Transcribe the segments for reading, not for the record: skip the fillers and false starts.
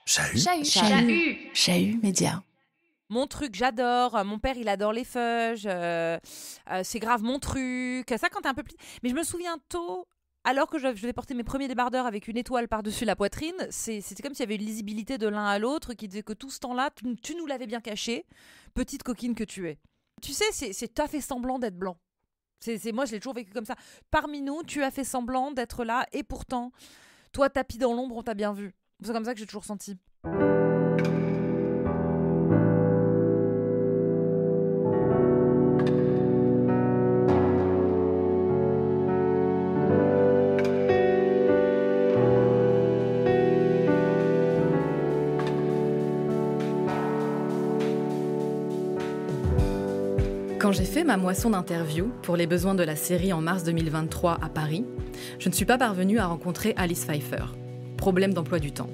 Chahut Média. Mon truc, j'adore. Mon père, il adore les feuilles. C'est grave mon truc. Ça, quand t'es un peu petit. Mais je me souviens tôt, alors que je devais porter mes premiers débardeurs avec une étoile par-dessus la poitrine, c'était comme s'il y avait une lisibilité de l'un à l'autre qui disait que tout ce temps-là, tu nous l'avais bien caché, petite coquine que tu es. Tu sais, t'as fait semblant d'être blanc. Moi, je l'ai toujours vécu comme ça. Parmi nous, tu as fait semblant d'être là et pourtant, toi, tapis dans l'ombre, on t'a bien vu. C'est comme ça que j'ai toujours senti. Quand j'ai fait ma moisson d'interviews pour les besoins de la série en mars 2023 à Paris, je ne suis pas parvenue à rencontrer Alice Pfeiffer. Problème d'emploi du temps.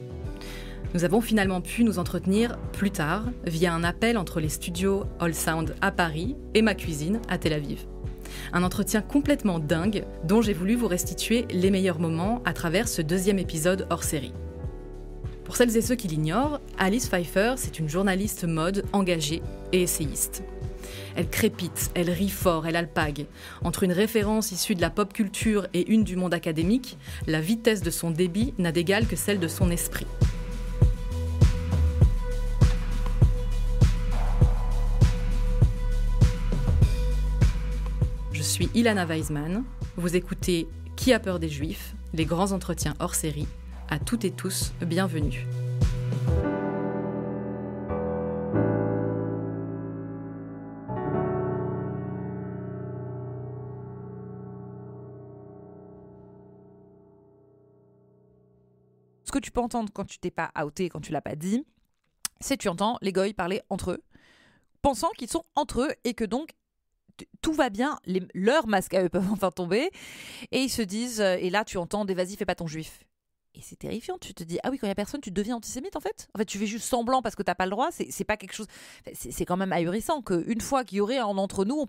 Nous avons finalement pu nous entretenir plus tard via un appel entre les studios All Sound à Paris et ma cuisine à Tel Aviv. Un entretien complètement dingue dont j'ai voulu vous restituer les meilleurs moments à travers ce 2e épisode hors série. Pour celles et ceux qui l'ignorent, Alice Pfeiffer, c'est une journaliste mode engagée et essayiste. Elle crépite, elle rit fort, elle alpague. Entre une référence issue de la pop culture et une du monde académique, la vitesse de son débit n'a d'égal que celle de son esprit. Je suis Ilana Weisman. Vous écoutez Qui a peur des Juifs, les grands entretiens hors série. À toutes et tous, bienvenue. Ce que tu peux entendre quand tu t'es pas outé, quand tu l'as pas dit, c'est que tu entends les goys parler entre eux, pensant qu'ils sont entre eux et que donc tout va bien, leurs masques à eux peuvent enfin tomber, et ils se disent, et là tu entends des vas-y fais pas ton juif. Et c'est terrifiant, tu te dis, ah oui, quand il y a personne, tu deviens antisémite en fait. En fait, tu fais juste semblant parce que t'as pas le droit, c'est pas quelque chose. C'est quand même ahurissant qu'une fois qu'il y aurait un entre nous, on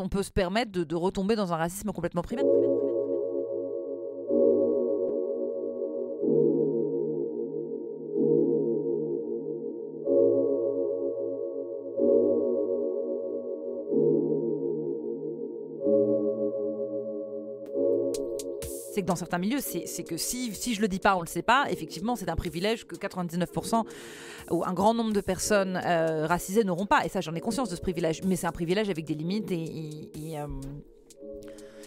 peut se permettre de retomber dans un racisme complètement primaire. C'est que dans certains milieux, c'est que si je le dis pas, on le sait pas. Effectivement, c'est un privilège que 99% ou un grand nombre de personnes racisées n'auront pas. Et ça, j'en ai conscience de ce privilège. Mais c'est un privilège avec des limites et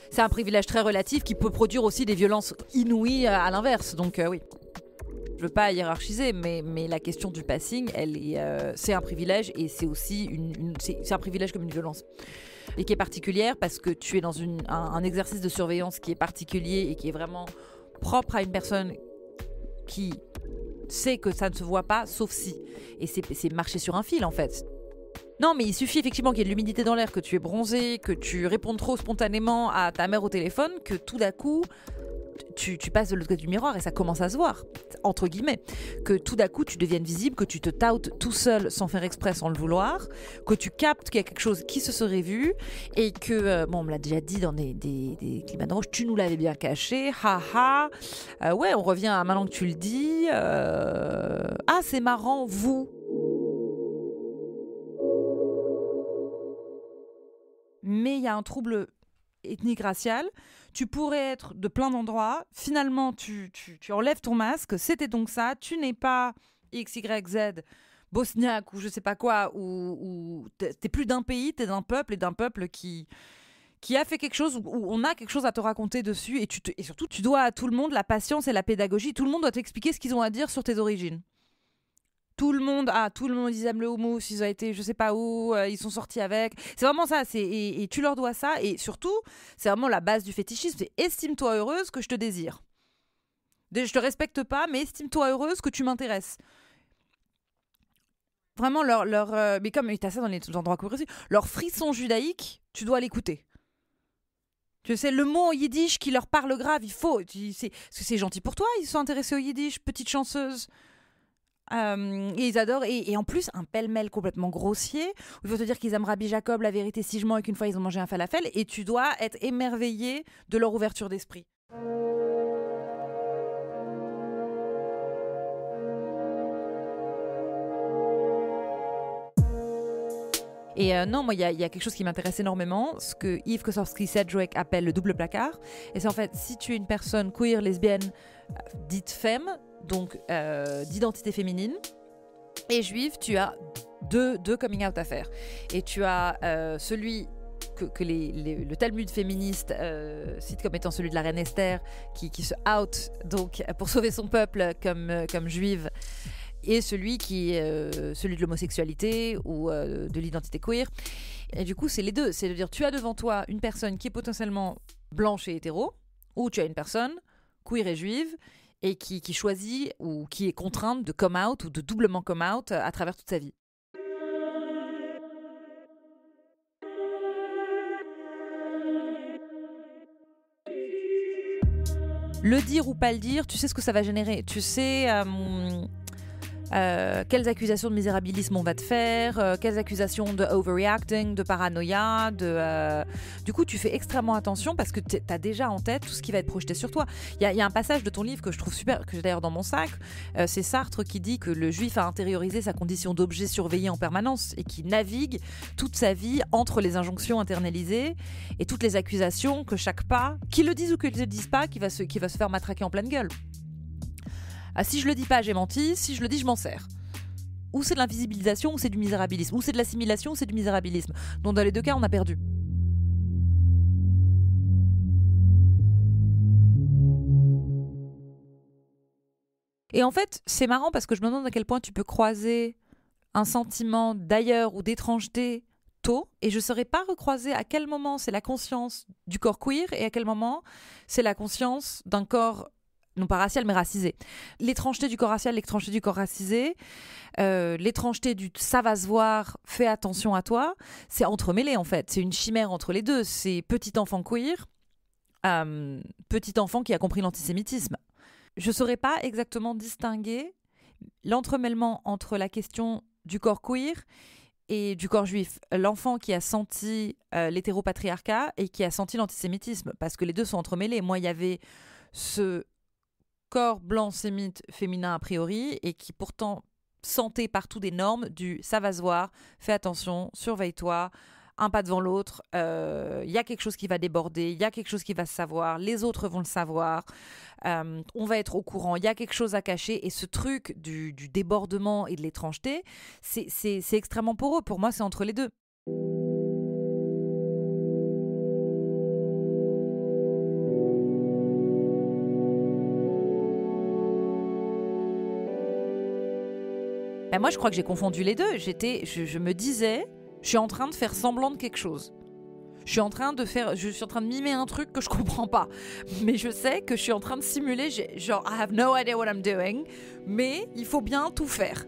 c'est un privilège très relatif qui peut produire aussi des violences inouïes à l'inverse. Donc oui. Je veux pas hiérarchiser, mais la question du passing, c'est un privilège et c'est aussi c'est un privilège comme une violence. Et qui est particulière parce que tu es dans un exercice de surveillance qui est particulier et qui est vraiment propre à une personne qui sait que ça ne se voit pas, sauf si. Et c'est marcher sur un fil en fait. Non, mais il suffit effectivement qu'il y ait de l'humidité dans l'air, que tu es bronzé, que tu répondes trop spontanément à ta mère au téléphone, que tout d'un coup, tu passes de l'autre côté du miroir et ça commence à se voir, entre guillemets, que tout d'un coup tu deviennes visible, que tu te tautes tout seul sans faire exprès, sans le vouloir, que tu captes qu'il y a quelque chose qui se serait vu et que, on me l'a déjà dit dans des climats d'orange, tu nous l'avais bien caché, haha, ouais, on revient à maintenant que tu le dis, ah c'est marrant, vous. Mais il y a un trouble ethnique racial, tu pourrais être de plein d'endroits, finalement tu enlèves ton masque, c'était donc ça, tu n'es pas X, Y, Z, bosniaque ou je sais pas quoi, ou t'es plus d'un pays, t'es d'un peuple et d'un peuple qui a fait quelque chose, où on a quelque chose à te raconter dessus et surtout tu dois à tout le monde la patience et la pédagogie, tout le monde doit t'expliquer ce qu'ils ont à dire sur tes origines. Tout le monde, ils aiment le houmous, ils ont été je sais pas où, ils sont sortis avec. C'est vraiment ça, et tu leur dois ça. Et surtout, c'est vraiment la base du fétichisme, c'est estime-toi heureuse que je te désire. Je te respecte pas, mais estime-toi heureuse que tu m'intéresses. Vraiment, mais comme tu as ça dans les endroits courus, leur frisson judaïque, tu dois l'écouter. Tu sais, le mot yiddish qui leur parle grave, il faut. Parce que c'est gentil pour toi, ils sont intéressés au yiddish, petite chanceuse. Et ils adorent, et en plus un pêle-mêle complètement grossier où il faut te dire qu'ils aiment Rabbi Jacob, la vérité si je mens, et qu'une fois ils ont mangé un falafel, et tu dois être émerveillé de leur ouverture d'esprit. Et non, moi, il y a quelque chose qui m'intéresse énormément, ce que Yves Kosowski-Sedgwick appelle le double placard. Et c'est en fait, si tu es une personne queer, lesbienne, dite femme, donc d'identité féminine, et juive, tu as deux coming out à faire. Et tu as celui que le Talmud féministe cite comme étant celui de la reine Esther, qui se out donc, pour sauver son peuple comme juive, et celui celui de l'homosexualité ou de l'identité queer. Et du coup, c'est les deux. C'est-à-dire, tu as devant toi une personne qui est potentiellement blanche et hétéro, ou tu as une personne queer et juive, et qui choisit ou qui est contrainte de come out ou de doublement come out à travers toute sa vie. Le dire ou pas le dire, tu sais ce que ça va générer. Tu sais quelles accusations de misérabilisme on va te faire, quelles accusations de overreacting, de paranoïa. Du coup, tu fais extrêmement attention parce que tu as déjà en tête tout ce qui va être projeté sur toi. Il y a un passage de ton livre que je trouve super, que j'ai d'ailleurs dans mon sac. C'est Sartre qui dit que le juif a intériorisé sa condition d'objet surveillé en permanence et qui navigue toute sa vie entre les injonctions internalisées et toutes les accusations que chaque pas, qu'ils le disent ou qu'ils ne le disent pas, qui va se faire matraquer en pleine gueule. Ah, si je le dis pas, j'ai menti. Si je le dis, je m'en sers. Ou c'est de l'invisibilisation, ou c'est du misérabilisme. Ou c'est de l'assimilation, ou c'est du misérabilisme. Donc dans les deux cas, on a perdu. Et en fait, c'est marrant parce que je me demande à quel point tu peux croiser un sentiment d'ailleurs ou d'étrangeté tôt, et je ne saurais pas recroiser à quel moment c'est la conscience du corps queer et à quel moment c'est la conscience d'un corps non pas racial mais racisé. L'étrangeté du corps racial, l'étrangeté du corps racisé, l'étrangeté du ça va se voir, fais attention à toi, c'est entremêlé en fait, c'est une chimère entre les deux. C'est petit enfant queer, petit enfant qui a compris l'antisémitisme. Je ne saurais pas exactement distinguer l'entremêlement entre la question du corps queer et du corps juif. L'enfant qui a senti l'hétéropatriarcat et qui a senti l'antisémitisme, parce que les deux sont entremêlés. Moi, il y avait ce corps blanc sémite féminin a priori et qui pourtant sentait partout des normes du ça va se voir, fais attention, surveille-toi, un pas devant l'autre, il y a quelque chose qui va déborder, il y a quelque chose qui va se savoir, les autres vont le savoir, on va être au courant, il y a quelque chose à cacher. Et ce truc du débordement et de l'étrangeté, c'est extrêmement poreux. Pour moi, c'est entre les deux. Ben moi, je crois que j'ai confondu les deux. Je me disais, je suis en train de faire semblant de quelque chose. Je suis en train de mimer un truc que je comprends pas. Mais je sais que je suis en train de simuler, genre, I have no idea what I'm doing, mais il faut bien tout faire.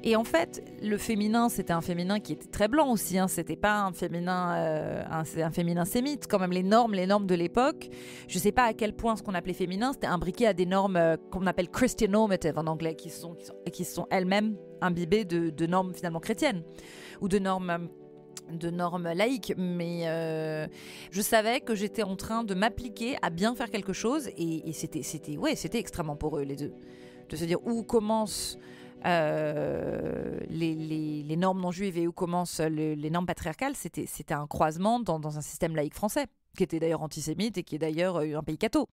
Et en fait, le féminin, c'était un féminin qui était très blanc aussi. Hein. C'était pas un féminin sémite. Quand même, les normes de l'époque, je sais pas à quel point ce qu'on appelait féminin, c'était imbriqué à des normes qu'on appelle Christian normative en anglais, qui sont elles-mêmes imbibées de normes finalement chrétiennes ou de normes laïques. Mais je savais que j'étais en train de m'appliquer à bien faire quelque chose, et c'était extrêmement poreux les deux. De se dire où commencent les normes non juives et où commencent les normes patriarcales, c'était un croisement dans un système laïque français, qui était d'ailleurs antisémite et qui est d'ailleurs un pays catho.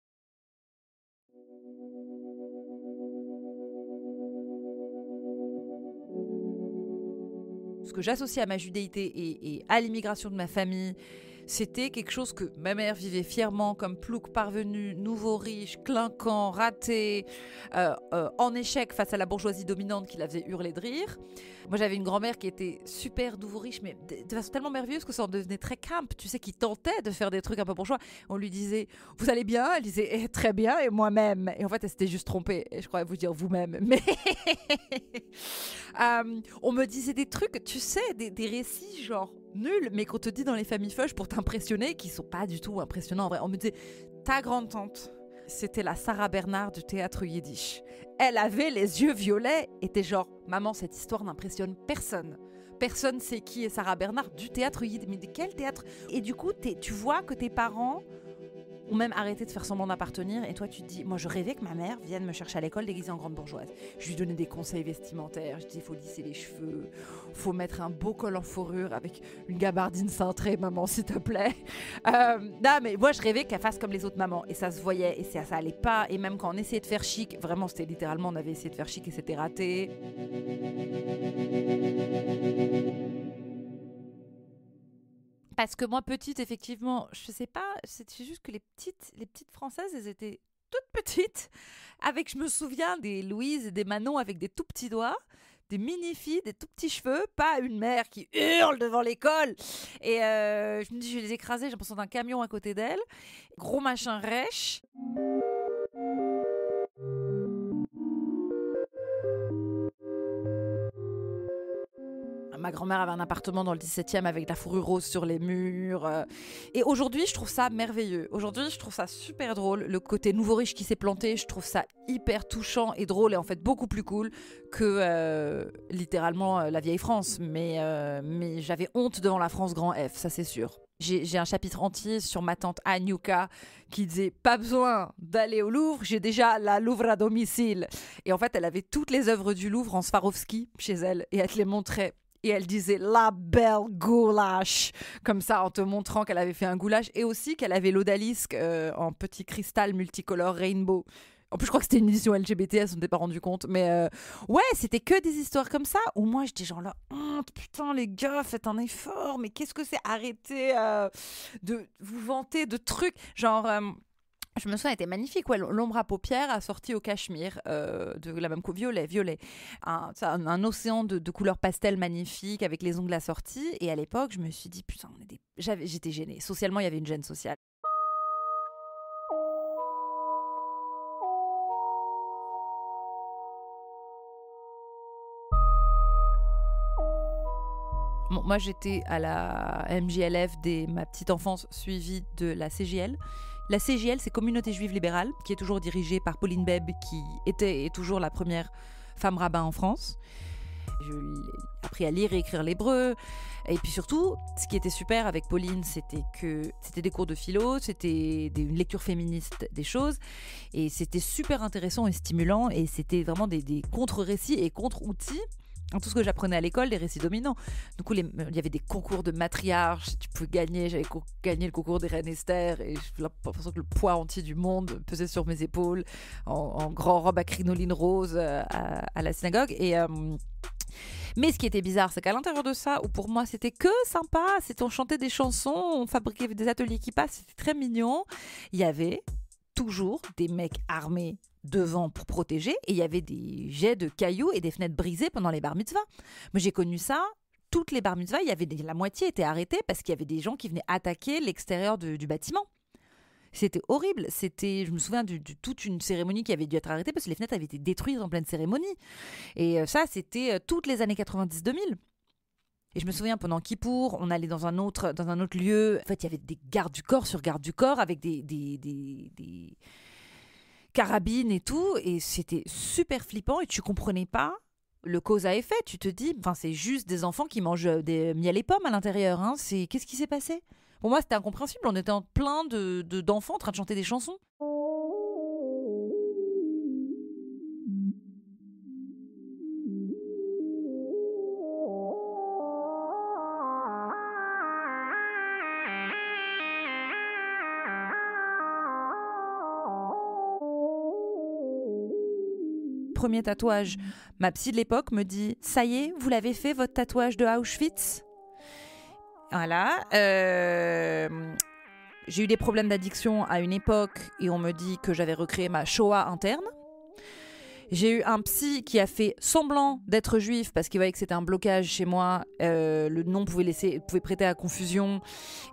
Ce que j'associe à ma judéité et à l'immigration de ma famille, c'était quelque chose que ma mère vivait fièrement comme plouc parvenu, nouveau riche, clinquant, raté, en échec face à la bourgeoisie dominante qui la faisait hurler de rire. Moi, j'avais une grand-mère qui était super nouveau riche, mais de façon tellement merveilleuse que ça en devenait très camp, tu sais, qui tentait de faire des trucs un peu bourgeois. On lui disait « Vous allez bien ?» Elle disait « Très bien, et moi-même ?» Et en fait, elle s'était juste trompée. Et je croyais vous dire « Vous-même ». Mais on me disait des trucs, tu sais, des récits genre nuls, mais qu'on te dit dans les familles feuilles pour t'impressionner, qui sont pas du tout impressionnants en vrai. On me disait « Ta grande-tante, c'était la Sarah Bernard du théâtre yiddish. Elle avait les yeux violets. » Et t'es genre « Maman, cette histoire n'impressionne personne. Personne sait qui est Sarah Bernard du théâtre yiddish. » Mais de quel théâtre ? Et du coup, tu vois que tes parents ou même arrêter de faire semblant d'appartenir. Et toi, tu te dis, moi, je rêvais que ma mère vienne me chercher à l'école déguisée en grande bourgeoise. Je lui donnais des conseils vestimentaires. Je disais, il faut lisser les cheveux, faut mettre un beau col en fourrure avec une gabardine cintrée, maman, s'il te plaît. Non, mais moi, je rêvais qu'elle fasse comme les autres mamans. Et ça se voyait, et ça allait pas. Et même quand on essayait de faire chic, vraiment, c'était littéralement, on avait essayé de faire chic et c'était raté. Parce que moi, petite, effectivement, je sais pas, c'est juste que les petites françaises, elles étaient toutes petites, avec, je me souviens, des Louise et des Manon avec des tout petits doigts, des mini-filles, des tout petits cheveux, pas une mère qui hurle devant l'école. Et je me dis, je vais les écraser, j'ai l'impression d'un camion à côté d'elle. Gros machin rêche. Ma grand-mère avait un appartement dans le 17e avec de la fourrure rose sur les murs. Et aujourd'hui, je trouve ça merveilleux. Aujourd'hui, je trouve ça super drôle. Le côté nouveau riche qui s'est planté, je trouve ça hyper touchant et drôle et en fait beaucoup plus cool que littéralement la vieille France. Mais j'avais honte devant la France grand F, ça c'est sûr. J'ai un chapitre entier sur ma tante Anouka qui disait « Pas besoin d'aller au Louvre, j'ai déjà la Louvre à domicile ». Et en fait, elle avait toutes les œuvres du Louvre en Swarovski chez elle et elle te les montrait. Et elle disait la belle goulash, comme ça en te montrant qu'elle avait fait un goulash et aussi qu'elle avait l'odalisque en petit cristal multicolore rainbow. En plus, je crois que c'était une édition LGBT, elle s'en était pas rendu compte. Mais ouais, c'était que des histoires comme ça où moi j'étais genre là, putain les gars, faites un effort, mais qu'est-ce que c'est, arrêtez de vous vanter de trucs. Genre. Je me souviens, elle était magnifique. Ouais, l'ombre à paupières assortie au cachemire, de la même violet. Un océan de couleurs pastel magnifique avec les ongles assortis. Et à l'époque, je me suis dit, putain, j'étais gênée. Socialement, il y avait une gêne sociale. Bon, moi, j'étais à la MJLF dès ma petite enfance, suivie de la CJL. La CJL, c'est Communauté Juive Libérale, qui est toujours dirigée par Pauline Beb, qui était et toujours la première femme rabbin en France. J'ai appris à lire et écrire l'hébreu. Et puis surtout, ce qui était super avec Pauline, c'était que c'était des cours de philo, c'était une lecture féministe des choses. Et c'était super intéressant et stimulant. Et c'était vraiment des contre-récits et contre-outils. Tout ce que j'apprenais à l'école, les récits dominants. Du coup, il y avait des concours de matriarches, tu pouvais gagner, j'avais gagné le concours des reines Esther, et j'ai l'impression que le poids entier du monde pesait sur mes épaules, en grand robe à crinoline rose à la synagogue. Mais ce qui était bizarre, c'est qu'à l'intérieur de ça, où pour moi c'était que sympa, on chantait des chansons, on fabriquait des ateliers qui passent, c'était très mignon, il y avait toujours des mecs armés devant pour protéger, et il y avait des jets de cailloux et des fenêtres brisées pendant les bar mitzvahs. Moi j'ai connu ça, toutes les bar mitzvahs, la moitié étaient arrêtées parce qu'il y avait des gens qui venaient attaquer l'extérieur du bâtiment. C'était horrible, je me souviens de toute une cérémonie qui avait dû être arrêtée parce que les fenêtres avaient été détruites en pleine cérémonie. Et ça, c'était toutes les années 90-2000. Et je me souviens, pendant Kippour, on allait dans un autre lieu. En fait, il y avait des gardes du corps sur garde du corps avec des carabines et tout. Et c'était super flippant et tu comprenais pas le cause à effet. Tu te dis, c'est juste des enfants qui mangent des miel et pommes à l'intérieur. Hein. Qu'est-ce qui s'est passé ? Pour moi, c'était incompréhensible. On était en plein d'enfants en train de chanter des chansons. Premier tatouage. Ma psy de l'époque me dit « Ça y est, vous l'avez fait, votre tatouage de Auschwitz ?» Voilà. J'ai eu des problèmes d'addiction à une époque et on me dit que j'avais recréé ma Shoah interne. J'ai eu un psy qui a fait semblant d'être juif parce qu'il voyait que c'était un blocage chez moi. Le nom pouvait prêter à confusion.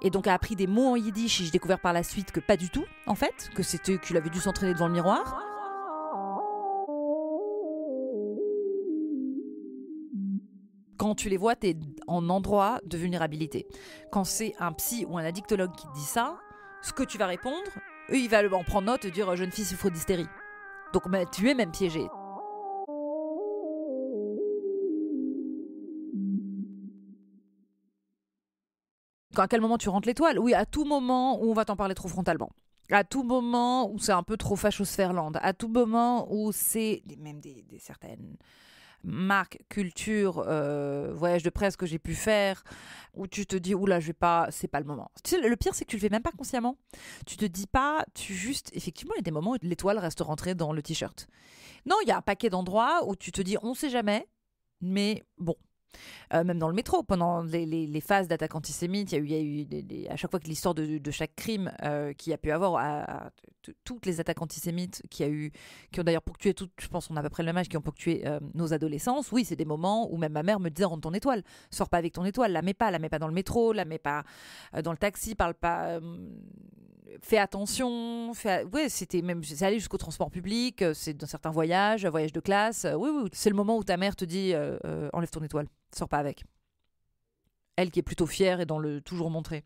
Et donc a appris des mots en yiddish et j'ai découvert par la suite que pas du tout, en fait. Qu'il avait dû s'entraîner devant le miroir. Quand tu les vois, tu es en endroit de vulnérabilité. Quand c'est un psy ou un addictologue qui te dit ça, ce que tu vas répondre, eux, il va en prendre note et dire « jeune fille souffre d'hystérie ». Donc tu es même piégé. À quel moment tu rentres l'étoile ? Oui, à tout moment où on va t'en parler trop frontalement. À tout moment où c'est un peu trop fachosphèrland, à tout moment où c'est même des certaines marques, culture, voyage de presse que j'ai pu faire, où tu te dis oula, je vais pas, c'est pas le moment. Tu sais, le pire c'est que tu le fais même pas consciemment. Tu te dis pas, tu juste, effectivement, il y a des moments où l'étoile reste rentrée dans le t-shirt. Non, il y a un paquet d'endroits où tu te dis on sait jamais, mais bon. Même dans le métro, pendant les phases d'attaques antisémites, il y a eu à chaque fois que l'histoire de chaque crime qu'il y a pu avoir, toutes les attaques antisémites qui ont d'ailleurs ponctué, je pense qu'on a à peu près le même âge, qui ont ponctué nos adolescences. Oui, c'est des moments où même ma mère me disait rentre ton étoile, sors pas avec ton étoile, la mets pas dans le métro, la mets pas dans le taxi, parle pas, fais attention. Ouais, c'est allé jusqu'au transport public, c'est dans certains voyages de classe. Oui, c'est le moment où ta mère te dit enlève ton étoile. Sors pas avec. Elle qui est plutôt fière et dans le toujours montré.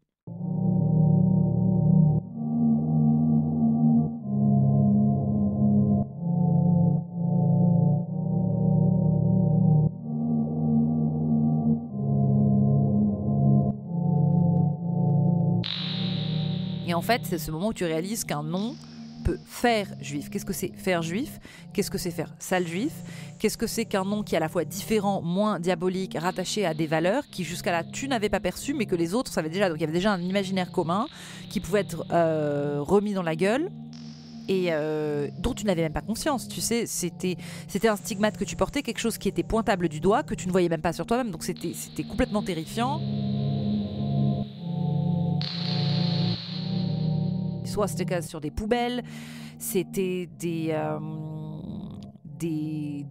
Et en fait, c'est ce moment où tu réalises qu'un nom peut faire juif. Qu'est-ce que c'est faire juif? Qu'est-ce que c'est faire sale juif? Qu'est-ce que c'est qu'un nom qui est à la fois différent, moins diabolique, rattaché à des valeurs qui jusqu'à là tu n'avais pas perçues mais que les autres savaient déjà. Donc il y avait déjà un imaginaire commun qui pouvait être remis dans la gueule et dont tu n'avais même pas conscience. Tu sais, c'était un stigmate que tu portais, quelque chose qui était pointable du doigt, que tu ne voyais même pas sur toi-même. Donc c'était complètement terrifiant. Swastikas sur des poubelles, c'était des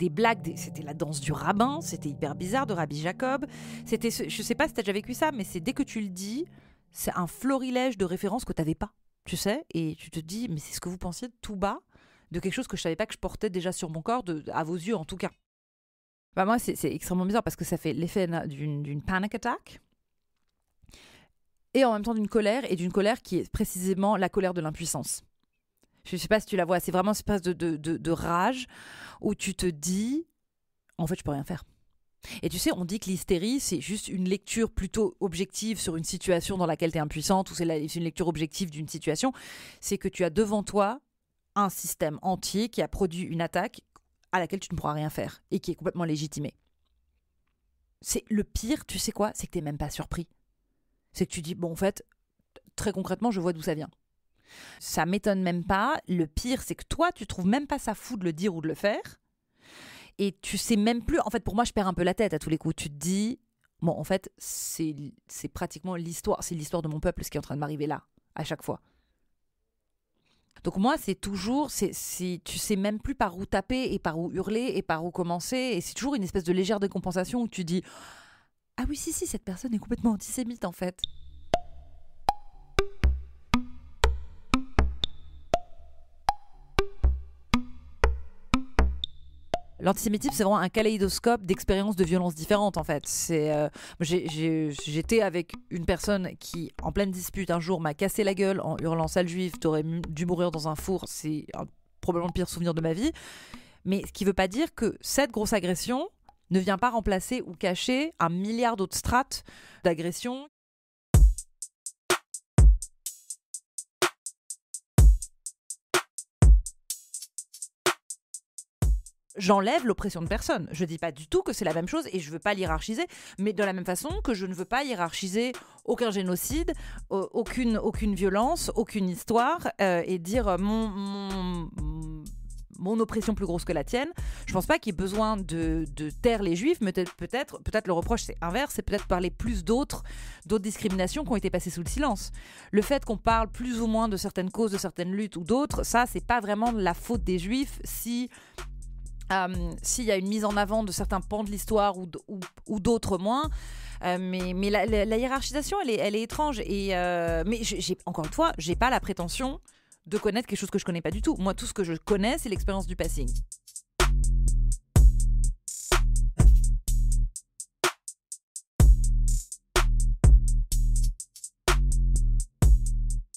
blagues, c'était la danse du rabbin, c'était hyper bizarre, de Rabbi Jacob. Je sais pas si t'as déjà vécu ça, mais c'est dès que tu le dis, c'est un florilège de références que t'avais pas, tu sais, et tu te dis, mais c'est ce que vous pensiez tout bas de quelque chose que je savais pas que je portais déjà sur mon corps, à vos yeux en tout cas. Bah moi, c'est extrêmement bizarre parce que ça fait l'effet d'une panic attack. Et en même temps d'une colère qui est précisément la colère de l'impuissance. Je ne sais pas si tu la vois, c'est vraiment cette espèce de rage où tu te dis, en fait, je peux rien faire. Et tu sais, on dit que l'hystérie, c'est juste une lecture plutôt objective sur une situation dans laquelle tu es impuissante, ou c'est une lecture objective d'une situation. C'est que tu as devant toi un système entier qui a produit une attaque à laquelle tu ne pourras rien faire et qui est complètement légitimée. C'est le pire, tu sais quoi? C'est que tu n'es même pas surpris. C'est que tu dis, bon, en fait, très concrètement, je vois d'où ça vient. Ça m'étonne même pas. Le pire, c'est que toi, tu trouves même pas ça fou de le dire ou de le faire. Et tu sais même plus. En fait, pour moi, je perds un peu la tête à tous les coups. Tu te dis, bon, en fait, c'est pratiquement l'histoire. C'est l'histoire de mon peuple, ce qui est en train de m'arriver là, à chaque fois. Donc moi, c'est toujours, tu sais même plus par où taper et par où hurler et par où commencer. Et c'est toujours une espèce de légère décompensation où tu dis, ah oui, si, cette personne est complètement antisémite en fait. L'antisémitisme, c'est vraiment un kaléidoscope d'expériences de violences différentes en fait. J'étais avec une personne qui, en pleine dispute, un jour m'a cassé la gueule en hurlant sale juif, t'aurais dû mourir dans un four, c'est probablement le pire souvenir de ma vie. Mais ce qui ne veut pas dire que cette grosse agression ne vient pas remplacer ou cacher un milliard d'autres strates d'agression. J'enlève l'oppression de personne. Je ne dis pas du tout que c'est la même chose et je ne veux pas l'hiérarchiser, mais de la même façon que je ne veux pas hiérarchiser aucun génocide, aucune violence, aucune histoire et dire mon oppression plus grosse que la tienne. Je pense pas qu'il y ait besoin de taire les juifs, mais peut-être le reproche c'est inverse, c'est peut-être parler plus d'autres discriminations qui ont été passées sous le silence. Le fait qu'on parle plus ou moins de certaines causes, de certaines luttes ou d'autres, ça c'est pas vraiment la faute des juifs s'il y a une mise en avant de certains pans de l'histoire ou d'autres moins. Mais la hiérarchisation elle est étrange mais encore une fois, j'ai pas la prétention de connaître quelque chose que je connais pas du tout. Moi, tout ce que je connais, c'est l'expérience du passing.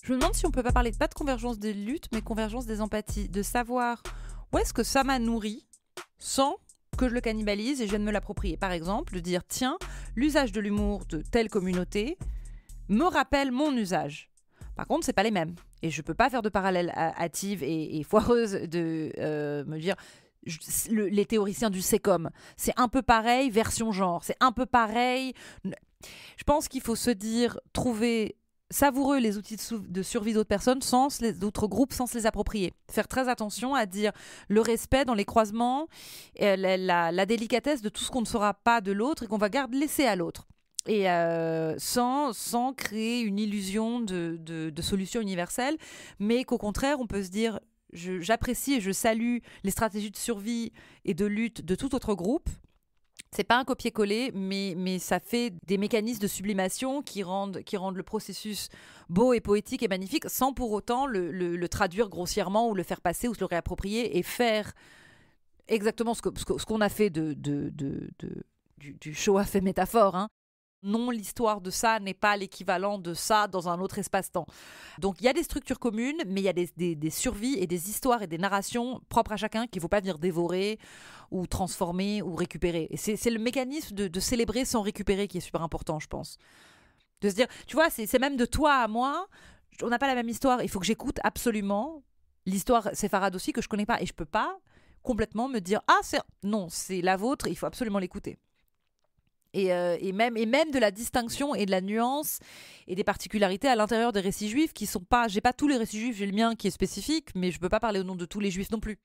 Je me demande si on peut pas parler pas de convergence des luttes, mais convergence des empathies, de savoir où est-ce que ça m'a nourri sans que je le cannibalise et je viens de me l'approprier. Par exemple, de dire, tiens, l'usage de l'humour de telle communauté me rappelle mon usage. Par contre, c'est pas les mêmes. et je ne peux pas faire de parallèle hâtive et foireuse de me dire les théoriciens du c'est comme. C'est un peu pareil, version genre. C'est un peu pareil. Je pense qu'il faut se dire, trouver savoureux les outils de survie d'autres personnes, d'autres groupes, sans se les approprier. Faire très attention à dire le respect dans les croisements, et la délicatesse de tout ce qu'on ne saura pas de l'autre et qu'on va laisser à l'autre. Et sans créer une illusion de solution universelle, mais qu'au contraire, on peut se dire j'apprécie et je salue les stratégies de survie et de lutte de tout autre groupe. C'est pas un copier-coller, mais ça fait des mécanismes de sublimation qui rendent le processus beau et poétique et magnifique, sans pour autant le traduire grossièrement ou le faire passer ou se le réapproprier et faire exactement ce qu'on a fait du show-off et métaphore. Hein. Non, l'histoire de ça n'est pas l'équivalent de ça dans un autre espace-temps. Donc il y a des structures communes, mais il y a des survies et des histoires et des narrations propres à chacun qu'il ne faut pas venir dévorer ou transformer ou récupérer. Et c'est le mécanisme de célébrer sans récupérer qui est super important, je pense. De se dire, tu vois, c'est même de toi à moi, on n'a pas la même histoire, il faut que j'écoute absolument l'histoire séfarade aussi que je ne connais pas. Et je ne peux pas complètement me dire, non, c'est la vôtre, il faut absolument l'écouter. Et même de la distinction et de la nuance et des particularités à l'intérieur des récits juifs qui sont pas... J'ai pas tous les récits juifs, j'ai le mien qui est spécifique, mais je peux pas parler au nom de tous les juifs non plus.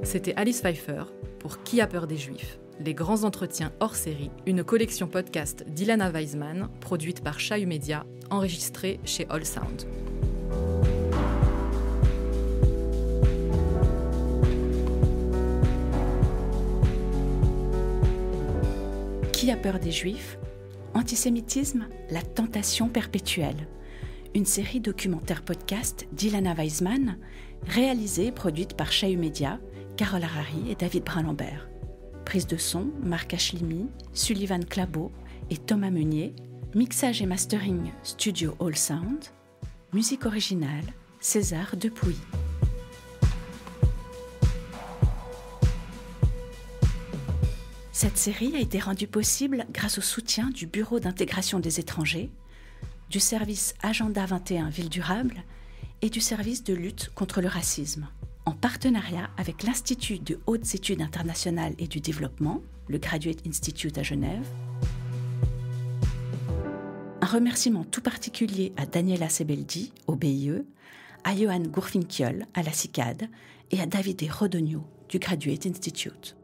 C'était Alice Pfeiffer pour Qui a peur des Juifs ? Les grands entretiens hors série, une collection podcast d'Ilana Weizmann, produite par Chahut Média, enregistrée chez All Sound. Qui a peur des Juifs ? Antisémitisme, la tentation perpétuelle. Une série documentaire podcast d'Ilana Weizmann, réalisée et produite par Chahut Média, Carole Harari et David Brun-Lambert. Prise de son, Marc Achlimi, Sullivan Clabot et Thomas Meunier. Mixage et mastering, Studio All Sound. Musique originale, César Depuy. Cette série a été rendue possible grâce au soutien du Bureau d'intégration des étrangers, du service Agenda 21 Ville Durable et du service de lutte contre le racisme, en partenariat avec l'Institut de hautes études internationales et du développement, le Graduate Institute à Genève. Un remerciement tout particulier à Daniela Sebeldi, au BIE, à Johan Gourfinkiol, à la CICAD, et à David Rodogno, du Graduate Institute.